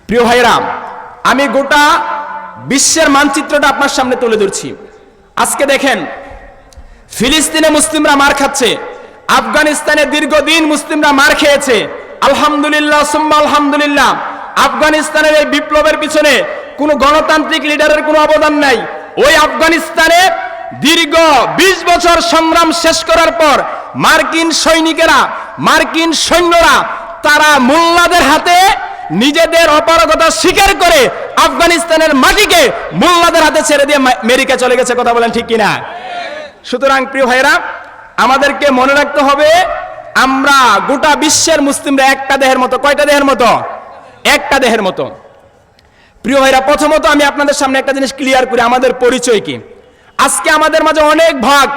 প্রিয় ভাইরা, আমি গোটা বিশ্বের মানচিত্রটা আপনার সামনে তুলে ধরছি। আজকে দেখেন, ফিলিস্তিনে মুসলিমরা মার খাচ্ছে, আফগানিস্তানে দীর্ঘদিন মুসলিমরা মার খেয়েছে। আলহামদুলিল্লাহ সুম্মা আলহামদুলিল্লাহ, আফগানিস্তানের এই বিপ্লবের পিছনে কোনো গণতান্ত্রিক লিডারের কোনো অবদান নাই। ওই আফগানিস্তানে দীর্ঘ 20 বছর সংগ্রাম শেষ করার পর মার্কিন সৈন্যরা তারা মোল্লাদের হাতে নিজেদের অপারগতা স্বীকার করে আফগানিস্তানের মাটিকে মোল্লাদের হাতে ছেড়ে দিয়ে আমেরিকা চলে গেছে। কথা বলেন ঠিক কিনা? সুতরাং প্রিয় ভাইরা, আমাদেরকে মনে রাখতে হবে, আমরা গোটা বিশ্বের মুসলিমরা একটা দেহের মতো। কয়টা দেহের মতো? একটা দেহের মতো। প্রিয় ভাইরা, প্রথমত আমি আপনাদের সামনে একটা জিনিস ক্লিয়ার করি, আমাদের পরিচয় কি। আজকে আমাদের মাঝে অনেক ভাগ,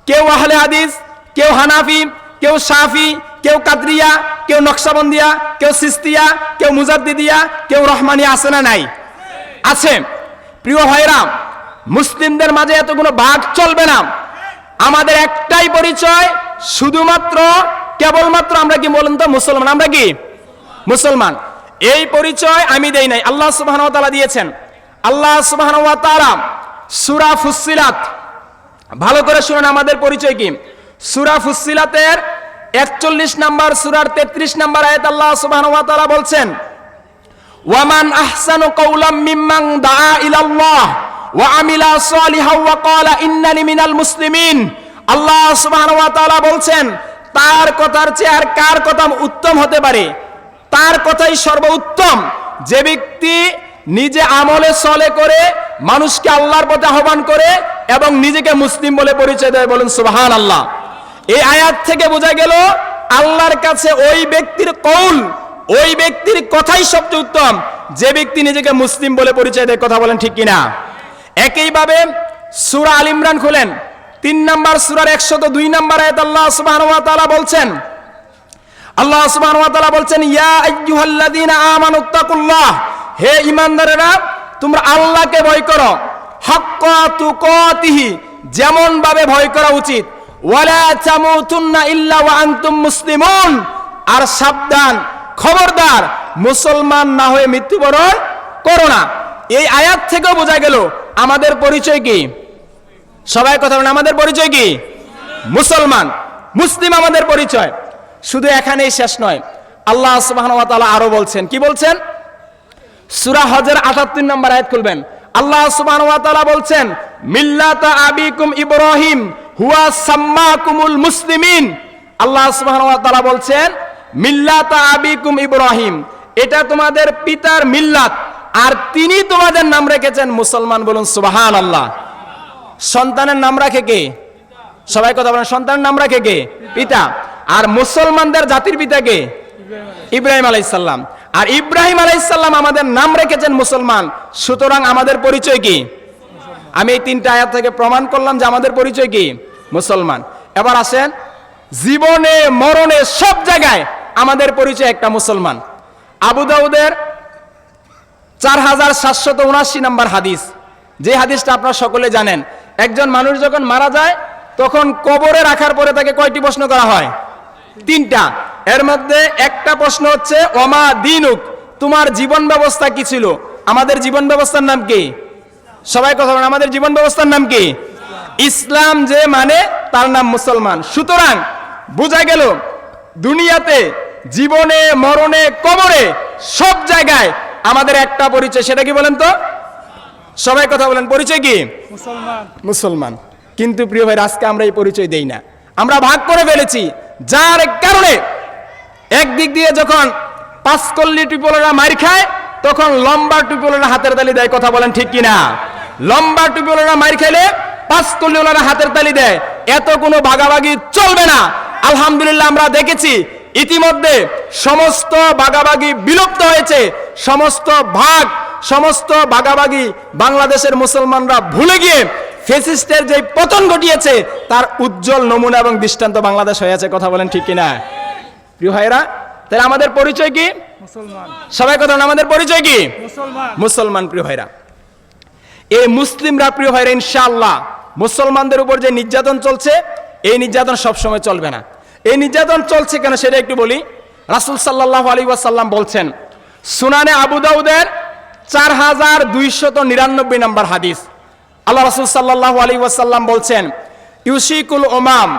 কেউ আহলে হাদিস, কেউ হানাফি, কেউ শাফি, কেউ কাদরিয়া, কেউ নকশবন্দিয়া, কেউ সিস্তিয়া, কেউ মুজাদ্দিদিয়া, কেউ রহমানিয়া। আছে না নাই? আছে। প্রিয় ভাইরা, মুসলিমদের মাঝে এতগুলো ভাগ চলবে না। আমাদের একটাই পরিচয়, শুধুমাত্র কেবলমাত্র আমরা কি বলেন তো? মুসলমান। আমরা কি মুসলমান? এই পরিচয় আমি দেই নাই, আল্লাহ সুবহানাহু ওয়া তাআলা দিয়েছেন। আল্লাহ সুবহানাহু ওয়া তাআলা সূরা ফুসসিলাত, ভালো করে শুনুন আমাদের পরিচয় কি। সূরা ফুসসিলাতের 41 নম্বর সূরার 33 নম্বর আয়াত আল্লাহ সুবহানাহু ওয়া তাআলা বলছেন, ওয়ামান আহসানু কাওলাম মিম্মান দাআ ইলাল্লাহ ওয়া আমিলা সালিহান ওয়া ক্বালা ইন্নানি মিনাল মুসলিমিন। আল্লাহ সুবহানাহু ওয়া তাআলা বলছেন, তার কথার চেয়ে আর কার কথা উত্তম হতে পারে? তার কথাই সর্বোত্তম, যে ব্যক্তি নিজে আমলে চলে করে মানুষকে আল্লাহর পথে আহ্বান করে এবং নিজেকে মুসলিম বলে পরিচয় দেয়। বলেন সুবহানাল্লাহ। এই আয়াত থেকে বোঝা গেল আল্লাহর কাছে ওই ব্যক্তির কৌল, ওই ব্যক্তির কথাই সবচেয়ে উত্তম যে ব্যক্তি নিজেকে মুসলিম বলে পরিচয় দেয়। কথা বলেন ঠিক কিনা? একইভাবে সূরা আল ইমরান খুলেন, 3 নম্বর সূরার 102 নম্বর আয়াত আল্লাহ সুবহানাহু ওয়া তাআলা বলছেন, আল্লাহ সুবহানাহু ওয়া তাআলা বলছেন, ইয়া আইয়ুহাল্লাযীনা আমানুত্তাকুল্লাহ, হে ঈমানদারেরা তোমরা আল্লাহকে ভয় করো, হাক্কা তুকাতিহি, যেমন ভাবে ভয় করা উচিত, ওয়ালা তামুতুন্না ইল্লা ওয়া আনতুম মুসলিমুন, আর সাবধান, খবরদার মুসলমান না হয়ে মৃত্যুবরণ করো না। এই আয়াত থেকেও বোঝা গেল আমাদের পরিচয় কি। সবাই কথা বলেন, আমাদের পরিচয় কি? মুসলমান, মুসলিম আমাদের পরিচয়। শুধু এখানেই শেষ নয়, আল্লাহ সুবহানাহু ওয়া তাআলা আরো বলছেন। কি বলছেন? সূরা হজের 78 নম্বর আয়াত খুলবেন, আল্লাহ সুবহানাহু ওয়া তাআলা বলছেন, মিল্লাতা আবিকুম ইব্রাহিম হুয়া সাম্মাকুমুল মুসলিমিন। আল্লাহ সুবহানাহু ওয়া তাআলা বলছেন, মিল্লাতা আবিকুম ইব্রাহিম, এটা তোমাদের পিতার মিল্লাত, আর তিনি তোমাদের নাম রেখেছেন মুসলমান। বলুন সুবহানাল্লাহ। সন্তানের নাম রাখে কে? সবাই কথা বলেন, সন্তানের নাম রাখে কে? পিতা। আর মুসলমানদের জাতির পিতা কে? ইব্রাহিম আলাইহিস সালাম। আর ইব্রাহিম আলাইহিস সালাম আমাদের নাম রেখেছেন মুসলমান। সুতরাং আমাদের পরিচয় কি? আমি এই 3টা আয়াত থেকে প্রমাণ করলাম যে আমাদের পরিচয় কি? মুসলমান। এবার আসেন, জীবনে মরণে সব জায়গায় আমাদের পরিচয় একটা মুসলমান। আবু দাউদের 4779 নম্বর হাদিস, যে হাদিসটা আপনারা সকলে জানেন, একজন মানুষ যখন মারা যায় তখন কবরে রাখার পরে তাকে কয়টি প্রশ্ন করা হয়? 3টা। এর মধ্যে একটা প্রশ্ন হচ্ছে, ওমা দিনুক, তোমার জীবন ব্যবস্থা কি ছিল? আমাদের জীবন ব্যবস্থার নাম কি? সবাই কথা বলেন, আমাদের জীবন ব্যবস্থার নাম কি? ইসলাম। যে মানে তার নাম মুসলমান। সুতরাং বোঝা গেল দুনিয়াতে জীবনে মরণে কবরে সব জায়গায় আমাদের একটা পরিচয়। সেটা কি বলেন তো? সবাই কথা বলেন, পরিচয় কি? মুসলমান। মুসলমান। কিন্তু প্রিয় ভাই, আজকে আমরা এই পরিচয় দেই না, আমরা ভাগ করে ফেলেছি। যার কারণে একদিক দিয়ে যখন 5 কল্লি টুপিওয়ালারা মার খায় তখন লম্বা টুপিওয়ালারা হাতের তালি দেয়। কথা বলেন ঠিক কিনা? লম্বা টুপিওয়ালারা মার খাইলে 5 কল্লিওয়ালারা হাতের তালি দেয়। এত কোনো ভাগাভাগি চলবে না। আলহামদুলিল্লাহ আমরা দেখেছি ইতিমধ্যে সমস্ত ভাগাভাগি বিলুপ্ত হয়েছে। সমস্ত ভাগাভাগি বাংলাদেশের মুসলমানরা ভুলে গিয়ে ফ্যাসিস্টের যে পতন ঘটিয়েছে তার উজ্জ্বল নমুনা এবং দৃষ্টান্ত বাংলাদেশ হয়েছে। কথা বলেন ঠিক কিনা? প্রিয় ভাইরা, তাহলে আমাদের পরিচয় কি? মুসলমান। সবাই কথা বলেন, আমাদের পরিচয় কি? মুসলমান। মুসলমান। প্রিয় ভাইরা, এই মুসলিমরা, প্রিয় ভাইরা, ইনশাআল্লাহ মুসলমানদের উপর যে নির্যাতন চলছে, এই নির্যাতন সবসময় চলবে না। এই নির্যাতন চলছে কেন সেটা একটু বলি। রাসূল সাল্লাল্লাহু আলাইহি ওয়াসাল্লাম বলছেন, সুনানে আবু দাউদের 4299 নম্বর হাদিস। আল্লাহ রাসূল সাল্লাল্লাহু আলাইহি ওয়াসাল্লাম বলছেন, ইউশিকুল উমাম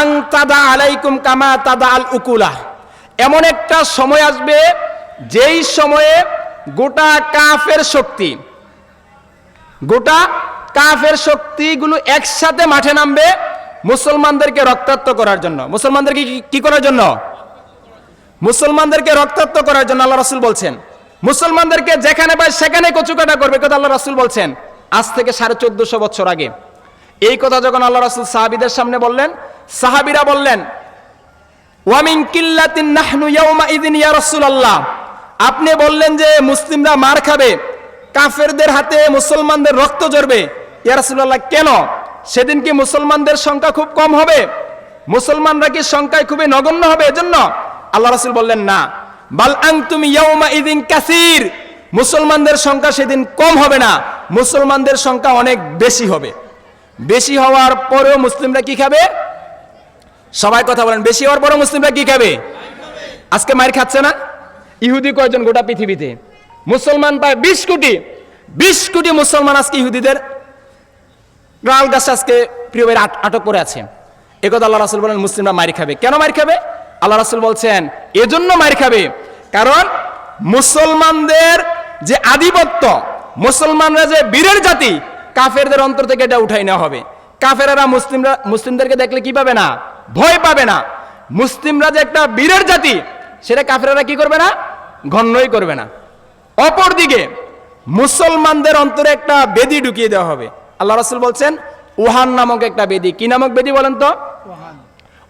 আন তাদা আলাইকুম কামা তাদা আল উকুলা। এমন একটা সময় আসবে যেই সময়ে গোটা কাফের শক্তিগুলো একসাথে মাঠে নামবে মুসলমানদেরকে রক্তাক্ত করার জন্য। মুসলমানদেরকে কি করার জন্য? মুসলমানদেরকে রক্তাক্ত করার জন্য। আল্লাহ রাসূল বলছেন মুসলমানদেরকে যেখানে পায় সেখানে কচুকাটা করবে, কথা আল্লাহ রাসূল বলছেন আজ থেকে 1450 বছর আগে। এই কথা যখন আল্লাহ রাসূল সাহাবীদের সামনে বললেন, সাহাবীরা বললেন, ওয়া মিন কিল্লাতিন নাহনু ইয়াউমা ইযিন ইয়া রাসূলুল্লাহ, আপনি বললেন যে মুসলিমরা মার খাবে, কাফেরদের হাতে মুসলমানদের রক্ত ঝরবে, ইয়া রাসূলুল্লাহ কেন? সেদিন কি মুসলমানদের সংখ্যা খুব কম হবে? মুসলমানরা কি সংখ্যায় খুবই নগণ্য হবে এজন্য? আল্লাহ রাসূল বললেন না, বাল আনতুম ইয়াউমা ইযিন কাসীর, মুসলমানদের সংখ্যা সেদিন কম হবে না, মুসলমানদের সংখ্যা অনেক বেশি হবে। বেশি হওয়ার পরেও মুসলিমরা কি খাবে? সবাই কথা বলেন, বেশি হওয়ার পরেও মুসলিমরা কি খাবে? আজকে মার খাচ্ছে না? ইহুদি কয়জন গোটা পৃথিবীতে? মুসলমান প্রায় 20 কোটি। 20 কোটি মুসলমান আজকে ইহুদিদের গ্রাল গাছে আজকে প্রিয় ভাই আটক করে আছে। একথা আল্লাহ রাসূল বলেন মুসলিমরা মার খাবে। কেন মার খাবে? আল্লাহ রাসূল বলছেন এজন্য মার খাবে কারণ মুসলমানদের যে আধিপত্য, মুসলমানরা যে বীরের জাতি, কাফেরদের অন্তর থেকে এটা উঠাই নেওয়া হবে। কাফেররা মুসলিমদেরকে দেখলে কি পাবে না? ভয় পাবে না। মুসলিমরা যে একটা বীরের জাতি সেটা কাফেররা কি করবে না? গণ্যই করবে না। অপরদিকে মুসলমানদের অন্তরে একটা বেদি ঢুকিয়ে দেওয়া হবে। আল্লাহ রাসূল বলছেন উহান নামক একটা বেদি। কি নামক বেদি বলেন তো?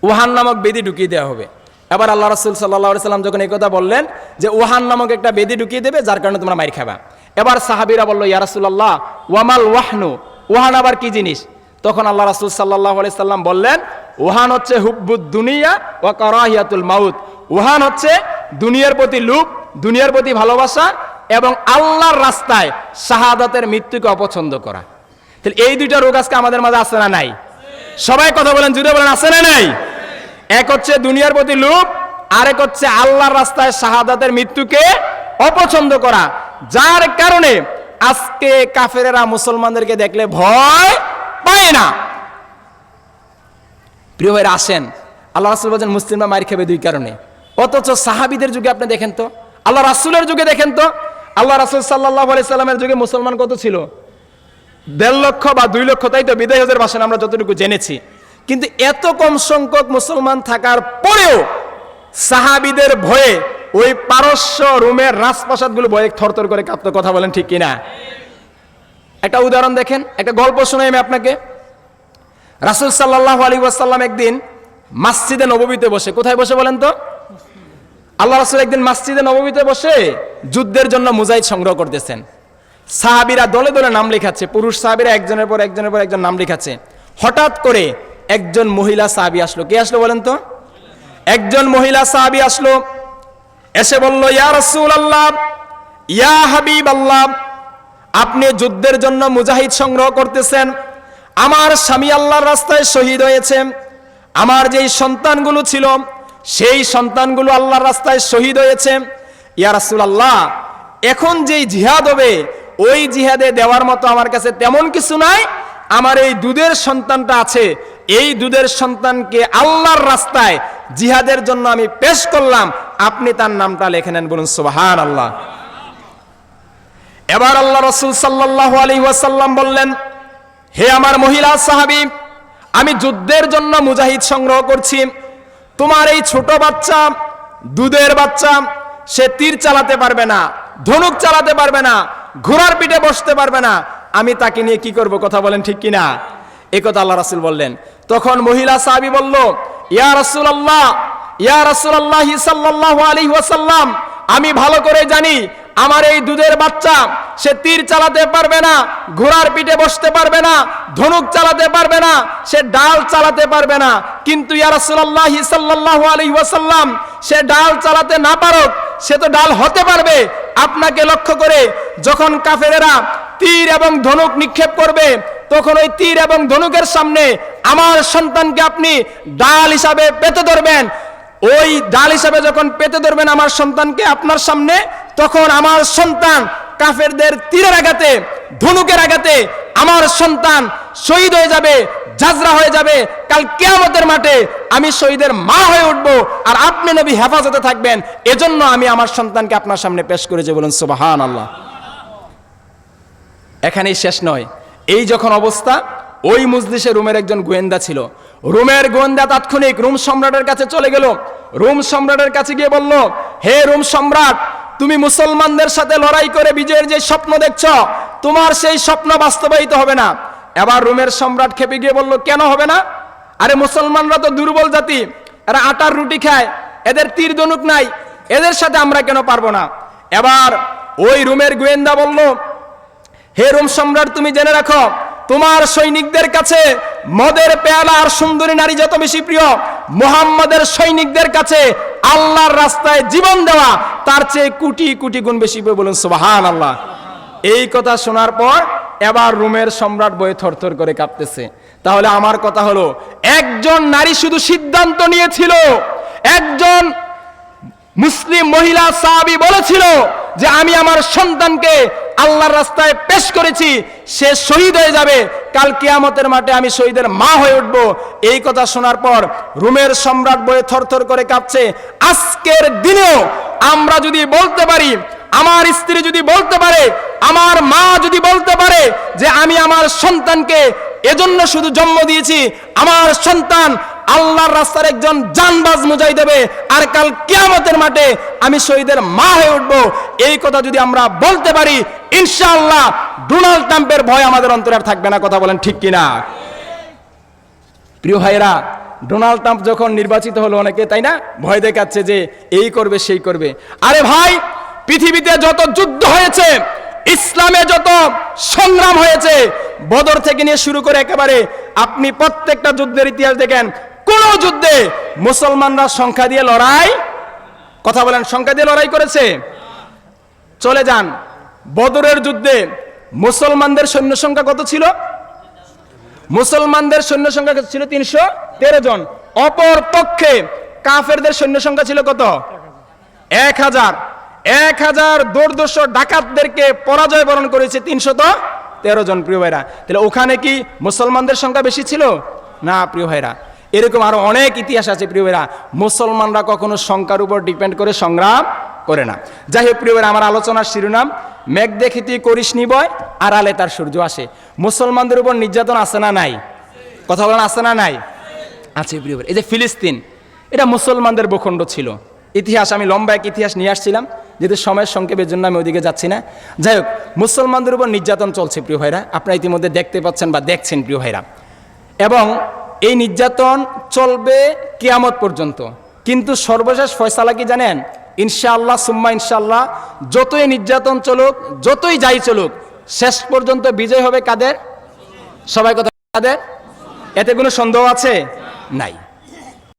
উহান নামক বেদি ঢুকিয়ে দেওয়া হবে। এবার আল্লাহ রাসূল সাল্লাল্লাহু আলাইহি সাল্লাম যখন এই কথা বললেন যে উহান নামক একটা বেদি ঢুকিয়ে দেবে যার কারণে তোমরা মার খাবা, এবার সাহাবীরা বলল, ইয়া রাসূলুল্লাহ ওয়ামাল ওয়াহনু, উহান আবার কি জিনিস? তখন আল্লাহ রাসূল সাল্লাল্লাহু আলাইহি সাল্লাম বললেন, উহান হচ্ছে হুব্বুদ দুনিয়া ওয়া কারাহিয়াতুল মাউত। উহান হচ্ছে দুনিয়ার প্রতি লোভ, দুনিয়ার প্রতি ভালোবাসা এবং আল্লাহর রাস্তায় শাহাদাতের মৃত্যুকে অপছন্দ করা। তাহলে এই দুইটা রোগ আজকে আমাদের মাঝে আছে না নাই? সবাই কথা বলেন, জুড়ে বলেন, আছে না নাই? এক হচ্ছে দুনিয়ার প্রতি লোভ, আরেক হচ্ছে আল্লাহর রাস্তায় শাহাদাতের মৃত্যুকে অপছন্দ করা, যার কারণে আজকে কাফেরেরা মুসলমানদেরকে দেখলে ভয় পায় না। প্রিয় ভাইরা আসেন, আল্লাহ রাসূল বলেন মুসলিমরা মার খাবে দুই কারণে। অথচ সাহাবীদের যুগে আপনি দেখেন তো, আল্লাহ রাসূলের যুগে দেখেন তো, আল্লাহ রাসূল সাল্লাল্লাহু আলাইহি সাল্লামের যুগে মুসলমান কত ছিল? 1.5 লক্ষ বা 2 লক্ষ, তাই তো বিদায় হজের ভাষণে আমরা যতটুকু জেনেছি। কিন্তু এত কম সংখ্যক মুসলমান থাকার পরেও সাহাবীদের ভয়ে ওই পারস্য রোমের রাজপ্রাসাদগুলো ভয়ে থরথর করে কাঁপতো। কথা বলেন ঠিক কিনা? একটা উদাহরণ দেখেন, একটা গল্প শোনাই আমি আপনাকে। রাসূল সাল্লাল্লাহু আলাইহি ওয়াসাল্লাম একদিন মসজিদে নববীতে বসে, কোথায় বসে বলেন তো? আল্লাহ রাসূল একদিন মসজিদে নববীতে বসে যুদ্ধের জন্য মুজাহিদ সংগ্রহ করতেছেন। সাহাবীরা দলে দলে নাম লেখাচ্ছে, পুরুষ সাহাবীরা একজনের পর একজন নাম লেখাচ্ছে। হঠাৎ করে একজন মহিলা সাহাবী আসলো। কে আসলো বলেন তো? একজন মহিলা সাহাবী আসলো, এসে বলল, ইয়া রাসূলুল্লাহ, ইয়া হাবিবাল্লাহ, আপনি যুদ্ধের জন্য মুজাহিদ সংগ্রহ করতেছেন, আমার স্বামী আল্লাহর রাস্তায় শহীদ হয়েছে, আমার যেই সন্তানগুলো ছিল সেই সন্তানগুলো আল্লাহর রাস্তায় শহীদ হয়েছে। ইয়া রাসূলুল্লাহ, এখন যেই জিহাদ হবে ওই জিহাদে দেওয়ার মতো আমার কাছে তেমন কিছু নাই, আমার এই দুধের সন্তানটা আছে, এই দুধের সন্তানকে আল্লাহর রাস্তায় জিহাদের জন্য আমি পেশ করলাম, আপনি তার নামটা লিখে নেন, বলুন সুবহানাল্লাহ। এবার আল্লাহ রাসূল সাল্লাল্লাহু আলাইহি ওয়াসাল্লাম বললেন, হে আমার মহিলা সাহাবী, আমি যুদ্ধের জন্য মুজাহিদ সংগ্রহ করছি, তোমার এই ছোট বাচ্চা, দুধের বাচ্চা, সে তীর চালাতে পারবে না, ধনুক চালাতে পারবে না, ঘোড়ার পিঠে বসতে পারবে না, আমি তাকে নিয়ে কি করব? কথা বলেন ঠিক কিনা? এই কথা আল্লাহ রাসূল বললেন। তখন মহিলা সাহাবী বলল, ইয়া রাসূলুল্লাহ, ইয়া রাসূলুল্লাহ সাল্লাল্লাহু আলাইহি ওয়াসাল্লাম, আমি ভালো করে জানি আমার এই দুধের বাচ্চা সে তীর চালাতে পারবে না, ঘোড়ার পিঠে বসতে পারবে না, ধনুক চালাতে পারবে না, সে ডাল চালাতে পারবে না, কিন্তু ইয়া রাসূলুল্লাহ সাল্লাল্লাহু আলাইহি ওয়াসাল্লাম, সে ডাল চালাতে না পারুক, সে তো ডাল হতে পারবে। আপনাকে লক্ষ্য করে যখন কাফেরেরা তীর এবং ধনুক নিক্ষেপ করবে তখন ওই তীর এবং ধনুকের সামনে আমার সন্তানকে আপনি ডাল হিসাবে পেতে ধরবেন। ওই ডাল হিসাবে যখন পেতে ধরবেন আমার সন্তানকে আপনার সামনে, তখন আমার সন্তান কাফেরদের তীরের আঘাতে, ধনুকের আঘাতে আমার সন্তান শহীদ হয়ে যাবে, জাজরা হয়ে যাবে। কাল কিয়ামতের মাঠে আমি শহীদের মা হয়ে উঠব, আর আপনি নবী হেফাজতে থাকবেন। এজন্য আমি আমার সন্তানকে আপনার সামনে পেশ করেছি। বলুন সুবহানাল্লাহ। এখানেই শেষ নয়। এই যখন অবস্থা, ওই মজলিসে রোমের একজন গোয়েন্দা ছিল। রোমের গোয়েন্দা তাৎক্ষণিক রোম সম্রাটের কাছে চলে গেল। রোম সম্রাটের কাছে গিয়ে বলল, হে রোম সম্রাট, তুমি মুসলমানদের সাথে লড়াই করে বিজয়ের যে স্বপ্ন দেখছ, তোমার সেই স্বপ্ন বাস্তবায়িত হবে না। এবার রোমের সম্রাট খেপে গিয়ে বলল, কেন হবে না? আরে মুসলমানরা তো দুর্বল জাতি, এরা আটার রুটি খায়, এদের তীর ধনুক নাই, এদের সাথে আমরা কেন পারবো না? এবার ওই রোমের গোয়েন্দা বলল, হে রোম সম্রাট, তুমি জেনে রাখো, তোমার সৈনিকদের কাছে মদের পেয়ালা আর সুন্দরী নারী যত বেশি প্রিয়, মুহাম্মাদের সৈনিকদের কাছে আল্লাহর রাস্তায় জীবন দেওয়া তার চেয়ে কোটি কোটি গুণ বেশি। বলুন সুবহানাল্লাহ। এই কথা শোনার পর এবার রোমের সম্রাট বয়ে থরথর করে কাঁপতেছে। তাহলে আমার কথা হলো, একজন নারী শুধু সিদ্ধান্ত নিয়েছিল, একজন মুসলিম মহিলা সাহাবী বলেছিল যে আমি আমার সন্তানকে আল্লাহর রাস্তায় পেশ করেছি, সে শহীদ হয়ে যাবে, কাল কিয়ামতের মাঠে আমি শহীদের মা হয়ে উঠব। এই কথা শোনার পর রোমের সম্রাট বয়ে থরথর করে কাঁপছে। আজকের দিনেও আমরা যদি বলতে পারি, আমার স্ত্রী যদি বলতে পারে, আমার মা যদি বলতে পারে যে আমি আমার সন্তানকে এজন্য শুধু জন্ম দিয়েছি, আমার সন্তান আল্লাহর রাস্তার একজন জানবাজ মুজাহিদ দেবে, আর কাল কিয়ামতের মাঠে আমি শহীদের মা হয়ে উঠব, এই কথা যদি আমরা বলতে পারি, ইনশাআল্লাহ ডোনাল্ড ট্রাম্পের ভয় আমাদের অন্তরে আর থাকবে না। কথা বলেন ঠিক কিনা? প্রিয় ভাইরা, ডোনাল্ড ট্রাম্প যখন নির্বাচিত হলো, অনেকে তাই না ভয় দেখাচ্ছে যে এই করবে সেই করবে। আরে ভাই, পৃথিবীতে যত যুদ্ধ হয়েছে, ইসলামে যত সংগ্রাম হয়েছে, বদর থেকে নিয়ে শুরু করে একেবারে আপনি প্রত্যেকটা যুদ্ধের ইতিহাস দেখেন, কোন যুদ্ধে মুসলমানরা সংখ্যা দিয়ে লড়াই, কথা বলেন, সংখ্যা দিয়ে লড়াই করেছে? চলে যান বদরের যুদ্ধে মুসলমানদের সৈন্য সংখ্যা কত ছিল? মুসলমানদের সৈন্য সংখ্যা ছিল 313 জন। অপর পক্ষে কাফেরদের সৈন্য সংখ্যা ছিল কত? 1000 দুর্ধর্ষ ডাকাতদেরকে পরাজয় বরণ করেছে 313 জন। প্রিয় ভাইরা, তাহলে ওখানে কি মুসলমানদের সংখ্যা বেশি ছিল? না প্রিয় ভাইরা, এরকম আরো অনেক ইতিহাস আছে। প্রিয় ভাইরা, মুসলমানরা কখনো সংখ্যার উপর ডিপেন্ড করে সংগ্রাম করে না। যাই হোক প্রিয় ভাইরা, আমার আলোচনার শিরোনাম, মেঘ দেখে তুই করিস নি ভয়, আড়ালে তার সূর্য আসে। মুসলমানদের উপর নির্যাতন আছে না নাই? কথা বলেন, আছে না নাই? আছে প্রিয় ভাইরা। এই যে ফিলিস্তিন, এটা মুসলমানদের ভূখণ্ড ছিল। ইতিহাস, আমি লম্বা এক ইতিহাস নিয়ে আসছিলাম, যেহেতু সময়ের সংক্ষেপের জন্য আমি ওইদিকে যাচ্ছি না। যাই হোক, মুসলমানদের উপর নির্যাতন চলছে প্রিয় ভাইরা, আপনারা ইতিমধ্যে দেখতে পাচ্ছেন বা দেখছেন প্রিয় ভাইরা, এবং এই নির্যাতন চলবে কিয়ামত পর্যন্ত। কিন্তু সর্বশেষ ফয়সালা কি জানেন? ইনশাআল্লাহ সুম্মা ইনশাআল্লাহ, যতই নির্যাতন চলুক, যতই যাই চলুক, শেষ পর্যন্ত বিজয় হবে কাদের? সবাই কথা, কাদের? এতে কোনো সন্দেহ আছে? নাই।